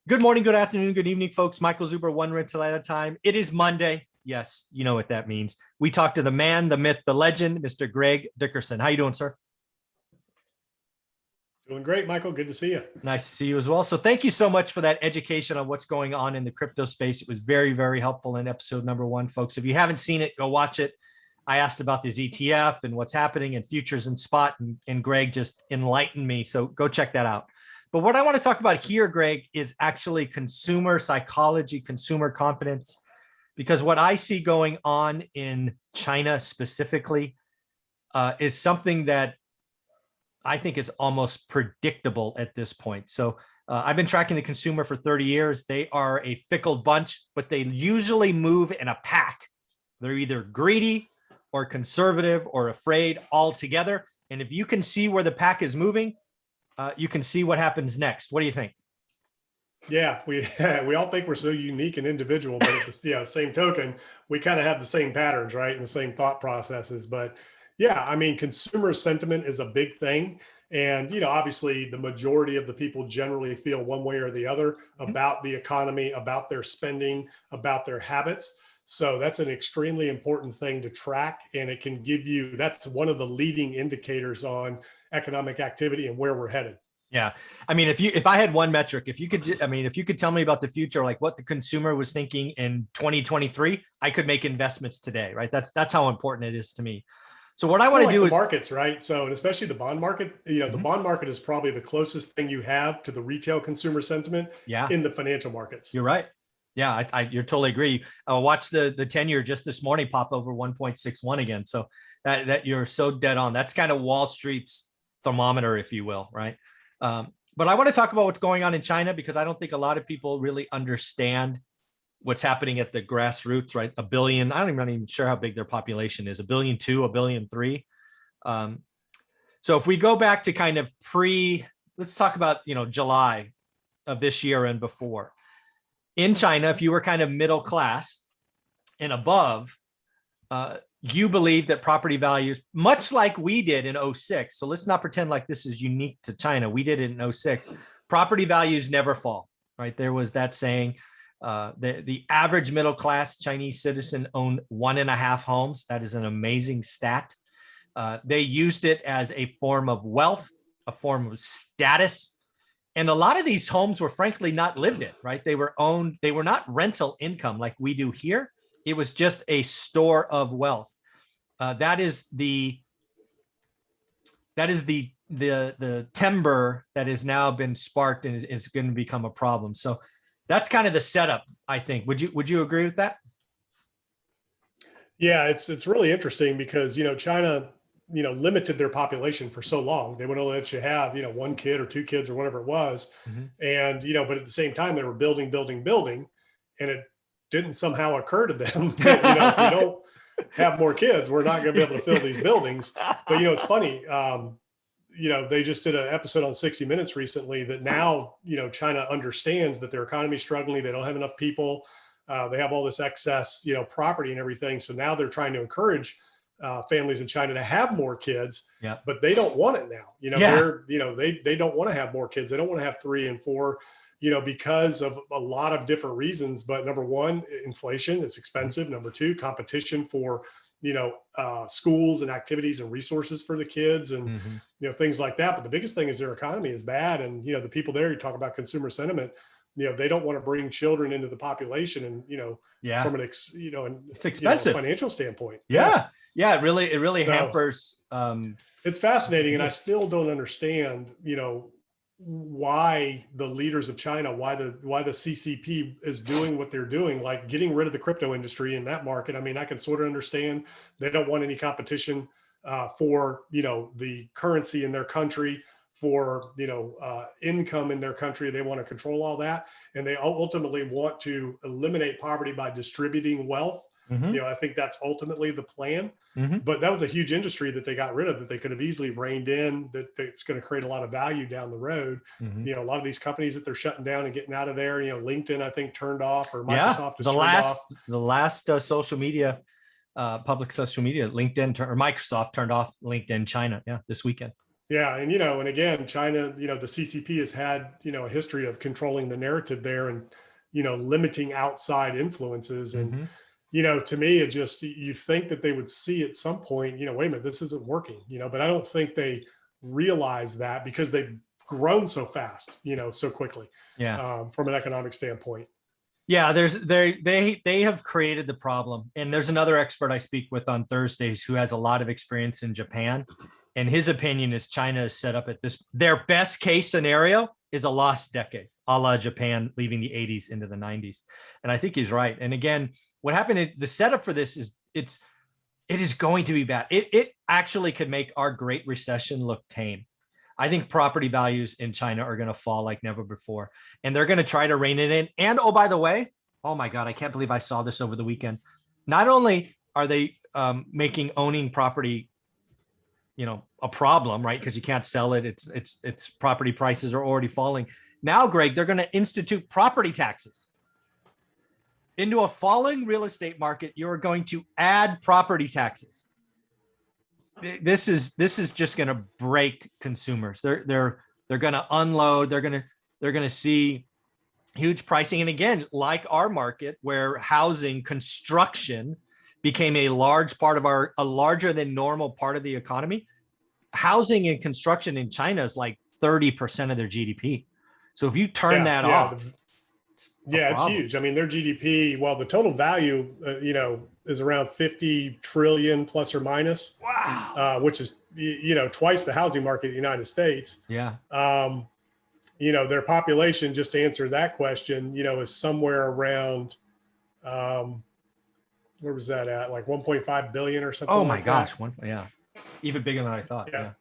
Good morning, good afternoon, good evening, folks. Michael Zuber, one rental at a time. It is Monday. Yes, you know what that means. We talk to the man, the myth, the legend, Mr. Greg Dickerson. How you doing, sir? Doing great, Michael. Good to see you. Nice to see you as well. So thank you so much for that education on what's going on in the crypto space. It was very, very helpful in episode number 1, folks. If you haven't seen it, go watch it. I asked about this ETF and what's happening in futures and spot, and Greg just enlightened me. So go check that out. But what I want to talk about here, Greg, is actually consumer psychology, consumer confidence, because what I see going on in China specifically is something that I think is almost predictable at this point. So I've been tracking the consumer for 30 years. They are a fickle bunch, but they usually move in a pack. They're either greedy or conservative or afraid all together. And if you can see where the pack is moving, you can see what happens next. What do you think? Yeah, we all think we're so unique and individual, but at the same token, we kind of have the same patterns, right? And the same thought processes. But yeah, I mean, consumer sentiment is a big thing. And, obviously the majority of the people generally feel one way or the other about the economy, about their spending, about their habits. So that's an extremely important thing to track. And it can give you, that's one of the leading indicators on economic activity and where we're headed. Yeah. I mean, if I had one metric, if you could tell me about the future, like what the consumer was thinking in 2023, I could make investments today, right? That's how important it is to me. So what I want to do is markets, right? So, and especially the bond market, the bond market is probably the closest thing you have to the retail consumer sentiment in the financial markets. You're right. Yeah, you're totally agree. I watched the 10-year just this morning pop over 1.61 again. So that you're so dead on. That's kind of Wall Street's thermometer, if you will, right? But I want to talk about what's going on in China, because I don't think a lot of people really understand what's happening at the grassroots, right? 1 billion, I'm not even sure how big their population is, 1.2 billion, 1.3 billion. So if we go back to kind of let's talk about, July of this year and before. In China, if you were kind of middle class and above, you believe that property values, much like we did in 06, so let's not pretend like this is unique to China. We did it in 06. Property values never fall, right? There was that saying, the average middle class Chinese citizen owned 1.5 homes. That is an amazing stat. They used it as a form of wealth, a form of status. And a lot of these homes were frankly not lived in, right? They were owned, they were not rental income like we do here. It was just a store of wealth. That is the timber that has now been sparked and is going to become a problem. So that's kind of the setup, I think. Would you agree with that? Yeah, it's really interesting because, China, limited their population for so long. They wouldn't let you have, 1 kid or 2 kids or whatever it was. And, but at the same time, they were building. And it didn't somehow occur to them that, if we don't have more kids, we're not going to be able to fill these buildings. But, it's funny. They just did an episode on 60 Minutes recently that now, China understands that their economy is struggling. They don't have enough people. They have all this excess, property and everything. So now they're trying to encourage families in China to have more kids, but they don't want it now. They don't want to have more kids. They don't want to have 3 and 4, because of a lot of different reasons. But number one, inflation, it's expensive. Number two, competition for schools and activities and resources for the kids and, things like that. But the biggest thing is their economy is bad. And, the people there, you talk about consumer sentiment, they don't want to bring children into the population and, from an, it's expensive financial standpoint. Yeah. It really hampers. It's fascinating. And I still don't understand, why the leaders of China, why the CCP is doing what they're doing, like getting rid of the crypto industry in that market. I mean, I can sort of understand they don't want any competition for, the currency in their country, for, income in their country. They want to control all that. And they ultimately want to eliminate poverty by distributing wealth. I think that's ultimately the plan. But that was a huge industry that they got rid of that they could have easily reined in, that it's going to create a lot of value down the road. A lot of these companies that they're shutting down and getting out of there, LinkedIn, I think, turned off, or Microsoft is turned off. The last social media, public social media, LinkedIn or Microsoft turned off LinkedIn China. Yeah, this weekend. Yeah, and and again, China, the CCP has had, a history of controlling the narrative there and, limiting outside influences. And, Hmm. to me, it just you think that they would see at some point, wait a minute, this isn't working, but I don't think they realize that because they've grown so fast, so quickly Yeah. from an economic standpoint. Yeah, they have created the problem. And there's another expert I speak with on Thursdays who has a lot of experience in Japan. And his opinion is China is set up at their best case scenario is a lost decade, a la Japan leaving the 80s into the 90s. And I think he's right. And again, what happened, the setup for this is it is going to be bad. It actually could make our Great Recession look tame. I think property values in China are going to fall like never before, and they're going to try to rein it in. And oh, by the way, oh my God, I can't believe I saw this over the weekend. Not only are they making owning property, a problem, right? Because you can't sell it. It's property prices are already falling. Now, Greg, they're going to institute property taxes. Into a falling real estate market, you're going to add property taxes. This is just going to break consumers. They're going to unload. They're going to see huge pricing. And again, like our market, where housing construction became a larger than normal part of the economy. Housing and construction in China is like 30% of their GDP. So if you turn that off, it's huge. I mean, their GDP, well, the total value, is around 50 trillion plus or minus. Wow. Which is, twice the housing market of the United States. Yeah. Their population, just to answer that question, is somewhere around, where was that at? Like 1.5 billion or something. Oh my gosh. Yeah. Even bigger than I thought. Yeah.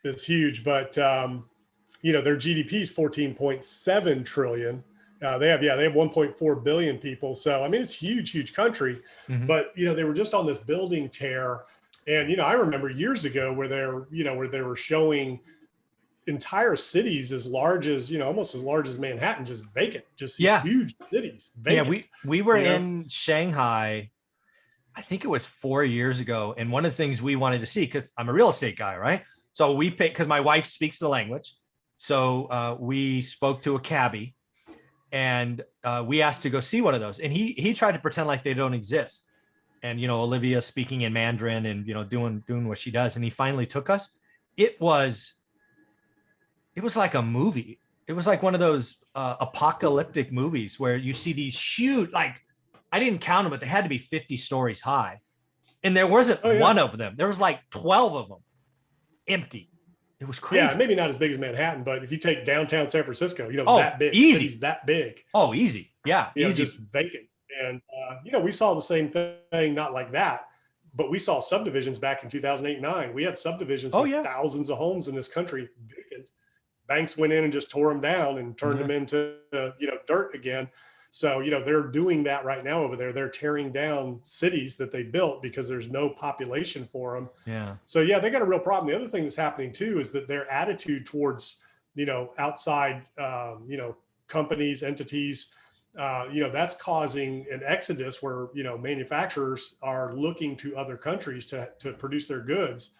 It's huge. But, their GDP is 14.7 trillion. They have 1.4 billion people. So, I mean, it's huge country, but, they were just on this building tear. And, I remember years ago where they were showing entire cities as large as, almost as large as Manhattan, just vacant, just these huge cities. Vacant, yeah. We were in Shanghai, I think it was 4 years ago. And one of the things we wanted to see, because I'm a real estate guy, right? So we pay, because my wife speaks the language. So we spoke to a cabbie and we asked to go see one of those. And he tried to pretend like they don't exist. And, Olivia speaking in Mandarin and, doing what she does. And he finally took us. It was like a movie. It was like one of those apocalyptic movies where you see these huge, like, I didn't count them, but they had to be 50 stories high. And there wasn't one of them. There was like 12 of them empty. It was crazy. Yeah, maybe not as big as Manhattan, but if you take downtown San Francisco, that big. Easy. Cities that big. Oh, easy. Yeah, easy. Just vacant. And, we saw the same thing, not like that, but we saw subdivisions back in 2008-9. We had subdivisions with thousands of homes in this country vacant. Banks went in and just tore them down and turned them into, dirt again. So, they're doing that right now over there. They're tearing down cities that they built because there's no population for them. Yeah. So, they got a real problem. The other thing that's happening too is that their attitude towards, outside, companies, entities, that's causing an exodus where, manufacturers are looking to other countries to produce their goods,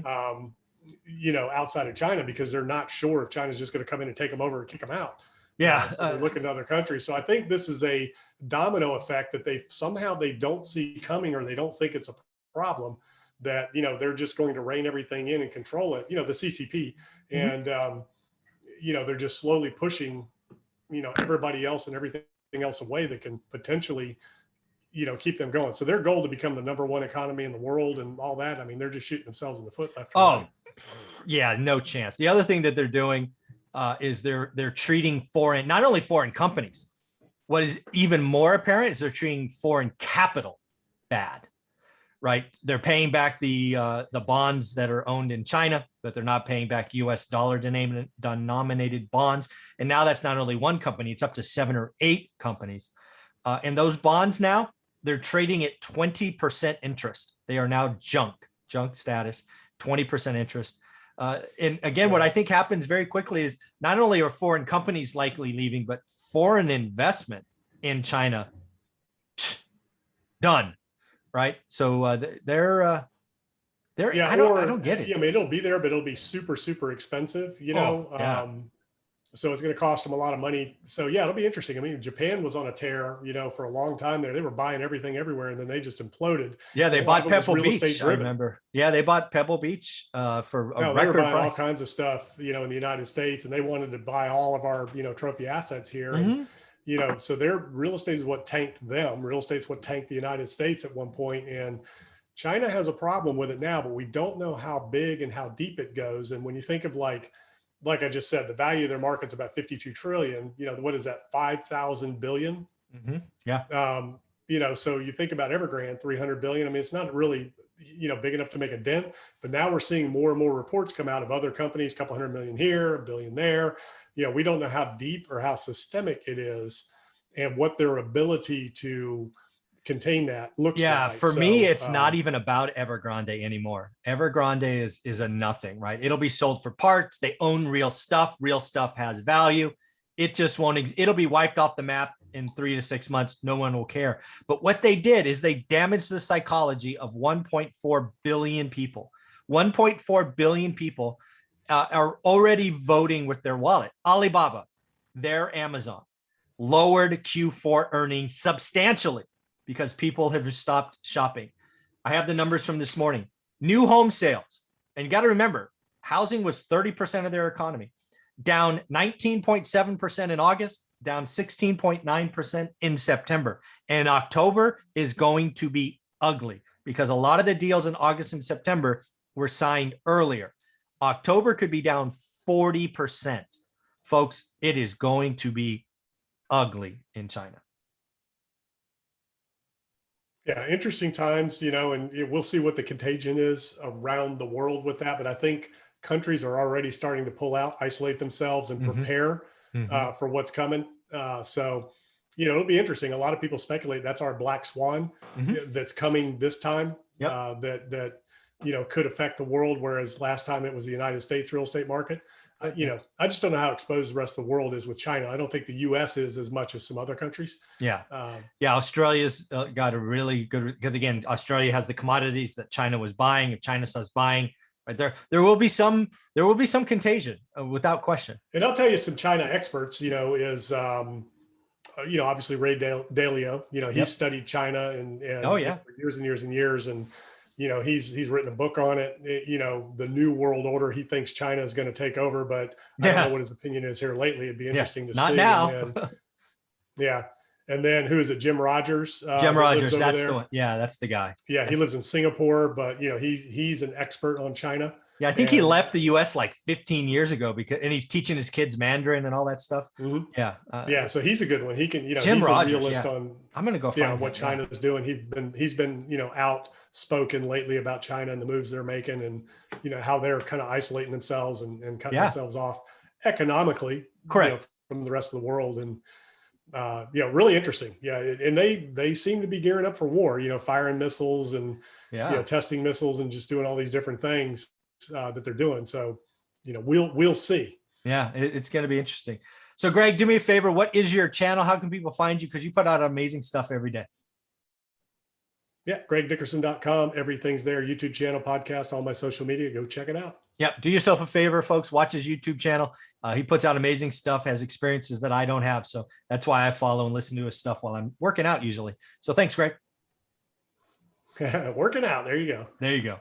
outside of China, because they're not sure if China's just going to come in and take them over and kick them out. Yeah. So they're looking to other countries. So I think this is a domino effect that they don't see coming, or they don't think it's a problem, that, they're just going to rein everything in and control it, the CCP. And, they're just slowly pushing, everybody else and everything else away that can potentially, keep them going. So their goal to become the #1 economy in the world and all that, I mean, they're just shooting themselves in the foot left and right. Yeah, no chance. The other thing that they're doing is they're treating not only foreign companies. What is even more apparent is they're treating foreign capital bad, right? They're paying back the bonds that are owned in China, but they're not paying back US dollar denominated bonds. And now that's not only one company, it's up to 7 or 8 companies. And those bonds now, they're trading at 20% interest. They are now junk status, 20% interest. And again, what I think happens very quickly is not only are foreign companies likely leaving, but foreign investment in China done, right? So There, Yeah, I or don't get it. I mean, it'll be there, but it'll be super, super expensive, Oh, yeah. so it's going to cost them a lot of money. So yeah, it'll be interesting. I mean, Japan was on a tear, for a long time there. They were buying everything everywhere, and then they just imploded. Yeah, And they a lot of bought it was Pebble real estate Beach. I driven. remember. Yeah, they bought Pebble Beach for a No, they were record buying all price. kinds of stuff, in the United States, and they wanted to buy all of our, trophy assets here. And, Hmm. so their real estate is what tanked them. Real estate's what tanked the United States at one point. And China has a problem with it now, but we don't know how big and how deep it goes. And when you think of like I just said, the value of their market's about 52 trillion, what is that? 5,000 billion. Hmm. Yeah. So you think about Evergrande, 300 billion. I mean, it's not really, big enough to make a dent, but now we're seeing more and more reports come out of other companies, a couple hundred million here, a billion there. We don't know how deep or how systemic it is and what their ability to contain that looks Yeah, like. for me, So, it's not even about Evergrande anymore. Evergrande is a nothing, right? It'll be sold for parts. They own real stuff. Real stuff has value. It just won't, it'll be wiped off the map in 3 to 6 months. No one will care. But what they did is they damaged the psychology of 1.4 billion people. 1.4 billion people are already voting with their wallet. Alibaba, their Amazon, lowered Q4 earnings substantially because people have stopped shopping. I have the numbers from this morning. New home sales. And you got to remember, housing was 30% of their economy, down 19.7% in August, down 16.9% in September. And October is going to be ugly because a lot of the deals in August and September were signed earlier. October could be down 40%. Folks, it is going to be ugly in China. yeah, interesting times, and we'll see what the contagion is around the world with that. But I think countries are already starting to pull out, isolate themselves, and prepare for what's coming. So, it'll be interesting. A lot of people speculate that's our black swan that's coming this time. Yep. That could affect the world, whereas last time it was the United States real estate market. I just don't know how exposed the rest of the world is with China. I don't think the U.S. is as much as some other countries. Yeah. Yeah. Australia's got a really good, because again, Australia has the commodities that China was buying. If China starts buying, right there will be some contagion without question. And I'll tell you, some China experts, is, obviously Ray Dalio, he's studied China and Oh yeah, for years and years and years. And, he's written a book on it, the new world order. He thinks China is going to take over, but I don't know what his opinion is here lately. It'd be interesting to see. Not now. And then, yeah. And then who is it? Jim Rogers. Jim Rogers. That's the one. Yeah. That's the guy. Yeah. He lives in Singapore, but he's an expert on China. Yeah. I think he left the US like 15 years ago and he's teaching his kids Mandarin and all that stuff. Yeah. Yeah. So he's a good one. He can, Jim he's Rogers, a realist on, I'm going to go find what China's doing. He's been, outspoken lately about China and the moves they're making and, how they're kind of isolating themselves and cutting themselves off economically. Correct. From the rest of the world. And, really interesting. Yeah. And they seem to be gearing up for war, firing missiles and, testing missiles and just doing all these different things that they're doing. So, we'll see. Yeah, it's going to be interesting. So Greg, do me a favor. What is your channel? How can people find you? Because you put out amazing stuff every day. Yeah. GregDickerson.com. Everything's there. YouTube channel, podcast, all my social media. Go check it out. Yep. Do yourself a favor, folks. Watch his YouTube channel. He puts out amazing stuff, has experiences that I don't have. So that's why I follow and listen to his stuff while I'm working out usually. So thanks, Greg. Working out. There you go. There you go.